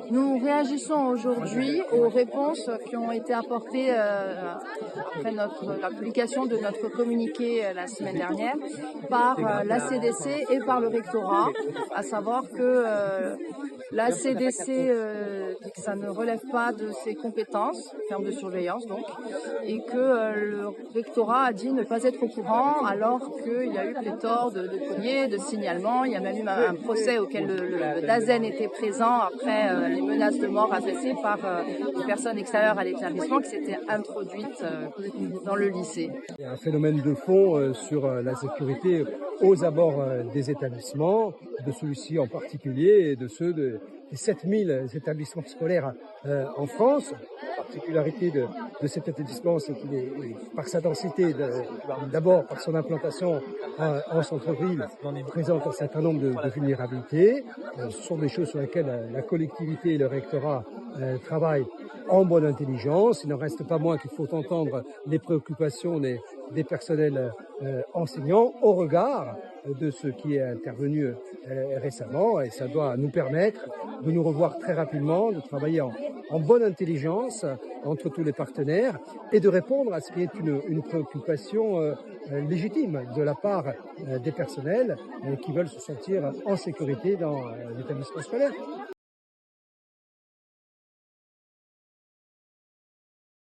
Nous réagissons aujourd'hui aux réponses qui ont été apportées après la publication de notre communiqué la semaine dernière par la CDC et par le rectorat, à savoir que la CDC dit que ça ne relève pas de ses compétences en termes de surveillance donc, et que le rectorat a dit ne pas être au courant alors qu'il y a eu pléthore de courriers, de signalements. Il y a même eu un procès auquel le DAZEN était présent après les menaces de mort adressées par des personnes extérieures à l'établissement qui s'étaient introduites dans le lycée. Il y a un phénomène de fond sur la sécurité aux abords des établissements, de celui-ci en particulier et de ceux des 7000 établissements scolaires en France. La particularité de cet établissement, c'est qu'il est, par sa densité, d'abord par son implantation en centre-ville, présente un certain nombre de vulnérabilités. Ce sont des choses sur lesquelles la collectivité et le rectorat travaillent en bonne intelligence. Il n'en reste pas moins qu'il faut entendre les préoccupations des personnels enseignants au regard de ce qui est intervenu récemment, et ça doit nous permettre de nous revoir très rapidement, de travailler en bonne intelligence entre tous les partenaires et de répondre à ce qui est une préoccupation légitime de la part des personnels qui veulent se sentir en sécurité dans l'établissement scolaire.